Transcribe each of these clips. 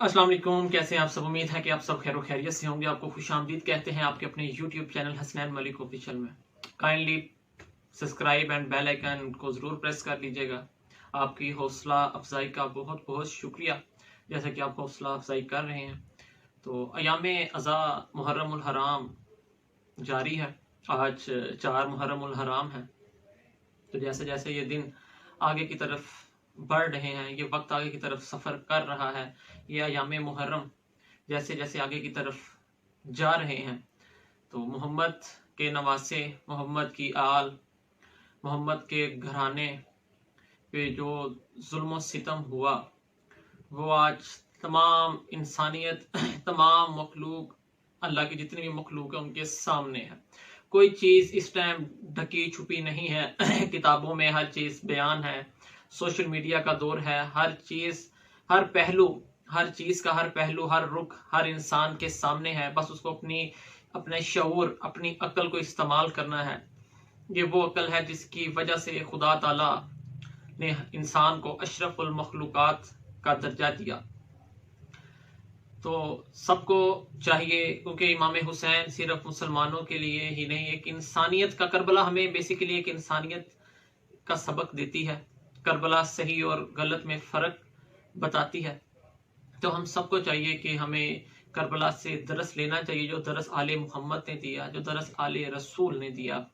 अस्सलाम वालेकुम, कैसे हैं आप सब। उम्मीद है कि आप सब खैर व खैरियत से होंगे। आपको खुश आमदीद कहते हैं आपके अपने YouTube channel Hasnain Malik official में। Kindly subscribe and bell icon को ज़रूर प्रेस कर लीजिएगा। आपकी हौसला अफजाई का बहुत बहुत शुक्रिया, जैसा कि आप हौसला अफजाई कर रहे हैं। तो अयाम अज़ा मुहर्रम उल हराम जारी है। आज 4 मुहर्रम उल हराम है। तो जैसे जैसे ये दिन आगे की तरफ बढ़ रहे हैं, ये वक्त आगे की तरफ सफ़र कर रहा है, ये अयाम मुहर्रम जैसे जैसे आगे की तरफ जा रहे हैं, तो मोहम्मद के नवासे, मोहम्मद की आल, मोहम्मद के घराने पे जो जुल्म सितम हुआ, वो आज तमाम इंसानियत तमाम मखलूक, अल्लाह की जितनी भी मखलूक है उनके सामने है। कोई चीज़ इस टाइम ढकी छुपी नहीं है किताबों में हर चीज़ बयान है, सोशल मीडिया का दौर है, हर चीज़, हर पहलू, हर चीज़ का हर पहलू, हर रुख हर इंसान के सामने है। बस उसको अपने शऊर, अपनी अक्ल को इस्तेमाल करना है। ये वो अक्ल है जिसकी वजह से खुदा ताला ने इंसान को अशरफुल मखलूकात का दर्जा दिया। तो सबको चाहिए, क्योंकि इमाम हुसैन सिर्फ मुसलमानों के लिए ही नहीं, एक इंसानियत का, करबला हमें बेसिकली एक इंसानियत का सबक देती है। करबला सही और गलत में फ़र्क बताती है। तो हम सबको चाहिए कि हमें करबला से दरस लेना चाहिए, जो दरस आले मोहम्मद ने दिया, जो दरस आले रसूल ने दिया।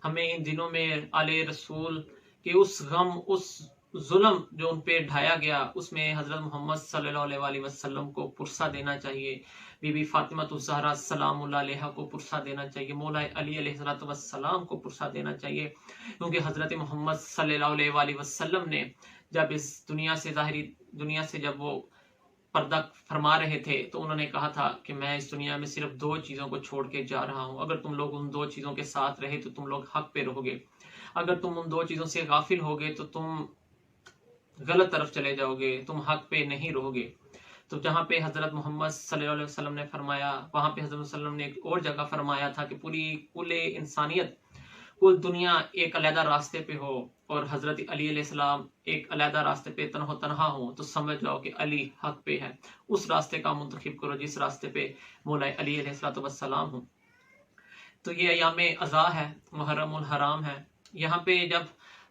हमें इन दिनों में आले रसूल के उस गम, उस जुल्म जो उन पे ढाया गया, उसमें हज़रत मोहम्मद सल्लल्लाहु अलैहि वसल्लम को पुरसा देना चाहिए, बीबी फातिमा ज़हरा सलामुल्लाह अलैहा को पुरसा देना चाहिए, मौला अली अलैहिस्सलातु वस्सलाम को पुरसा देना चाहिए। क्योंकि हज़रत मोहम्मद सल्लल्लाहु अलैहि वसल्लम ने जब इस दुनिया से, ज़ाहिरी दुनिया से जब वो पर्दा फरमा रहे थे, तो उन्होंने कहा था कि मैं इस दुनिया में सिर्फ 2 चीज़ों को छोड़ के जा रहा हूँ। अगर तुम लोग उन 2 चीज़ों के साथ रहे तो तुम लोग हक पे रहोगे, अगर तुम उन 2 चीज़ों से गाफिल होगे तो तुम गलत तरफ चले जाओगे, तुम हक पे नहीं रहोगे। तो जहाँ पे हज़रत मोहम्मद सल्लल्लाहु अलैहि वसल्लम ने फरमाया, वहाँ पे हज़रत वसल्लम ने एक और जगह फरमाया था कि पूरी कुल इंसानियत, कुल दुनिया एक अलहदा रास्ते पे हो और हज़रत अली अलैहिस्सलाम एक अलहदा रास्ते पे तन्हा हो, तो समझ जाओ कि अली हक पे है। उस रास्ते का मुंतखब करो जिस रास्ते पे मौला अली अलैहिस्सलातु वस्सलाम हो। तो ये अयाम अज़ा है, मुहर्रम उल हराम है। यहाँ पे जब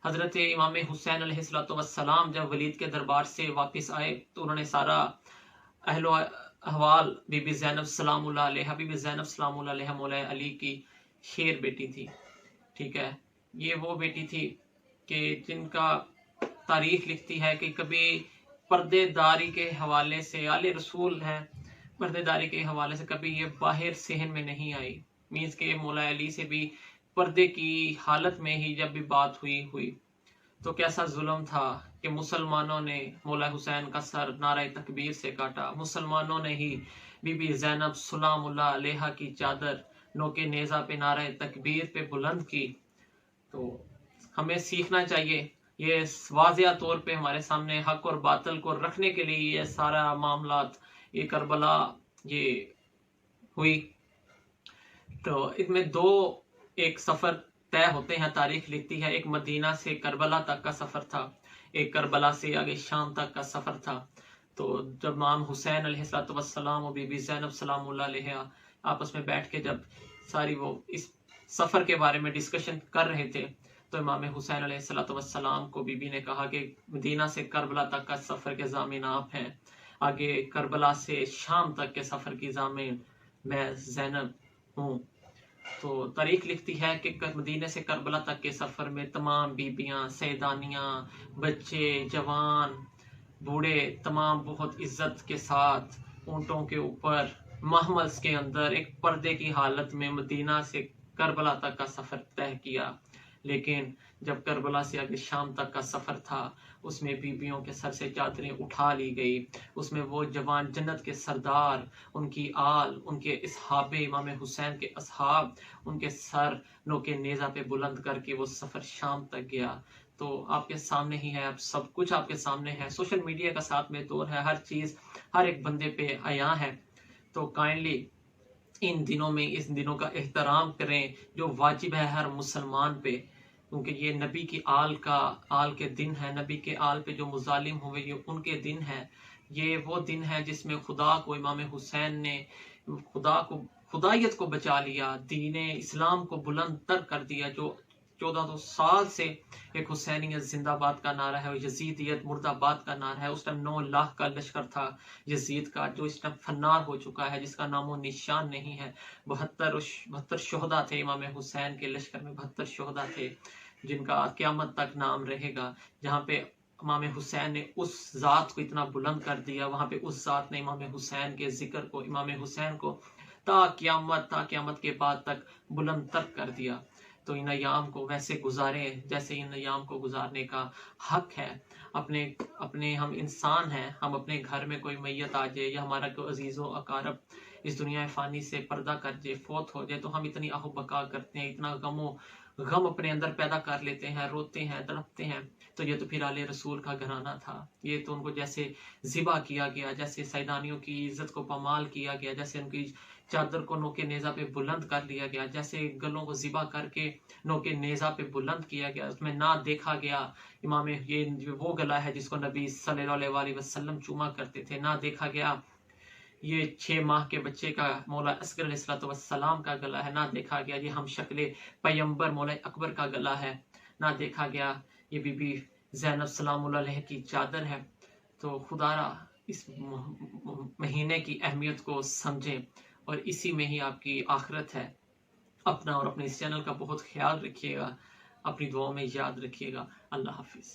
हज़रत इमाम हुसैन अलैहिस्सलातु वस्सलाम जब वलीद के दरबार से वापस आए, तो उन्होंने सारा अहलो अहवाल, बीबी ज़ैनब सलामुल्लाह अलैहा, बीबी ज़ैनब सलामुल्लाह अलैहा मौला अली की शेर बेटी थी। ठीक है, ये वो बेटी थी कि जिनका तारीख लिखती है कि कभी पर्देदारी के हवाले से, आले रसूल हैं, पर्देदारी के हवाले से कभी ये बाहर सहन में नहीं आई। मीन्स के मौला अली से भी पर्दे की हालत में ही जब भी बात हुई तो कैसा जुल्म था कि मुसलमानों ने मौला हुसैन का सर नारे तकबीर से काटा। मुसलमानों ने ही बीबी ज़ैनब सलामुल्लाह अलैहा की चादर नोके नेज़ा पे नारे तकबीर पे बुलंद की। तो हमें सीखना चाहिए, ये वाज़िया तौर पे हमारे सामने हक और बातिल को रखने के लिए ये सारा मामलात, ये करबला ये हुई। तो इसमें 2 एक सफ़र तय होते हैं, तारीख लिखती है। एक मदीना से करबला तक का सफ़र था, एक करबला से आगे शाम तक का सफ़र था। तो जब इमाम हुसैन अलैहिस्सलातु वस्सलाम और बीबी ज़ैनब सलामुल्लाह अलैहा आपस में बैठ के जब सारी वो इस सफ़र के बारे में डिस्कशन कर रहे थे, तो इमाम हुसैन अलैहिस्सलातु वस्सलाम को बीबी ने कहा कि मदीना से करबला तक का सफ़र के ज़ामिन आप हैं, आगे करबला से शाम तक के सफ़र की ज़ामिन मैं ज़ैनब हूँ। तो तारीख लिखती है कि मदीने से करबला तक के सफ़र में तमाम बीबियाँ, सैदानियाँ, बच्चे, जवान, बूढ़े, तमाम बहुत इज्जत के साथ ऊँटों के ऊपर महमल्स के अंदर एक पर्दे की हालत में मदीना से करबला तक का सफ़र तय किया। लेकिन जब करबला से आगे शाम तक का सफ़र था, उसमें बीबियों के सर से चादरें उठा ली गई। उसमें वो जवान जन्नत के सरदार, उनकी आल, उनके असहाबे, इमाम हुसैन के असहाब, उनके सर नोके नेज़ा पे बुलंद करके वो सफ़र शाम तक गया। तो आपके सामने ही है, अब सब कुछ आपके सामने है। सोशल मीडिया का साथ में दौर है, हर चीज़ हर एक बंदे पे आया है। तो काइंडली इन दिनों में इस दिनों का एहतराम करें जो वाजिब है हर मुसलमान पे, क्योंकि ये नबी की आल के दिन है, नबी के आल पे जो मुजालिम हुए ये उनके दिन है। یہ وہ دن ہے جس میں خدا کو امام حسین نے خدائیت کو بچا لیا، دین اسلام کو بلند تر کر دیا۔ جو 1400 سال سے ایک حسینیت زندہ باد کا نعرہ ہے اور یزیدیت مردہ باد کا نعرہ ہے، اس ٹائم 9 لاکھ کا لشکر تھا یزید کا، جو اس ٹائم فنار ہو چکا ہے، جس کا نام و نشان نہیں ہے۔ 72 شہداء تھے امام حسین کے لشکر میں، 72 شہداء تھے جن کا قیامت تک نام رہے گا۔ جہاں پہ امام حسین نے اس ذات کو اتنا بلند کر دیا، وہاں پہ اس ذات نے امام حسین کے ذکر کو، امام حسین کو تا قیامت کے بعد تک بلند تر کر دیا۔ تو ان ایام کو ویسے گزاریں جیسے ان ایام کو گزارنے کا حق ہے۔ اپنے ہم انسان ہیں، ہم اپنے گھر میں کوئی میت آ جائے یا ہمارا کوئی عزیز و اقارب اس دنیا فانی سے پردہ کر جائے، فوت ہو جائے، تو ہم اتنی آہ و بکا کرتے ہیں، اتنا غم اپنے اندر پیدا کر لیتے ہیں، روتے ہیں، تڑپتے ہیں۔ تو یہ تو پھر آل رسول کا گھرانہ تھا، یہ تو ان کو جیسے ذبح کیا گیا، جیسے سیدانیوں کی عزت کو پامال کیا گیا، جیسے ان کی چادر کو نوکے نیزہ پہ بلند کر لیا گیا، جیسے گلوں کو ذبح کر کے نوکے نیزہ پہ بلند کیا گیا، اس میں نہ دیکھا گیا امام یہ وہ گلا ہے جس کو نبی صلی اللہ علیہ وسلم چوما کرتے تھے، نہ دیکھا گیا یہ 6 ماہ کے بچے کا مولا اصغر علیہ السلام کا گلا ہے، نہ دیکھا گیا یہ ہم شکل پیمبر مولا اکبر کا گلا ہے، نہ دیکھا گیا یہ بی بی زینب سلام اللہ علیہ کی چادر ہے۔ تو خدا را اس مہینے کی اہمیت کو سمجھیں اور اسی میں ہی آپ کی آخرت ہے۔ اپنا اور اپنے اس چینل کا بہت خیال رکھیے گا، اپنی دعاؤں میں یاد رکھیے گا۔ اللہ حافظ۔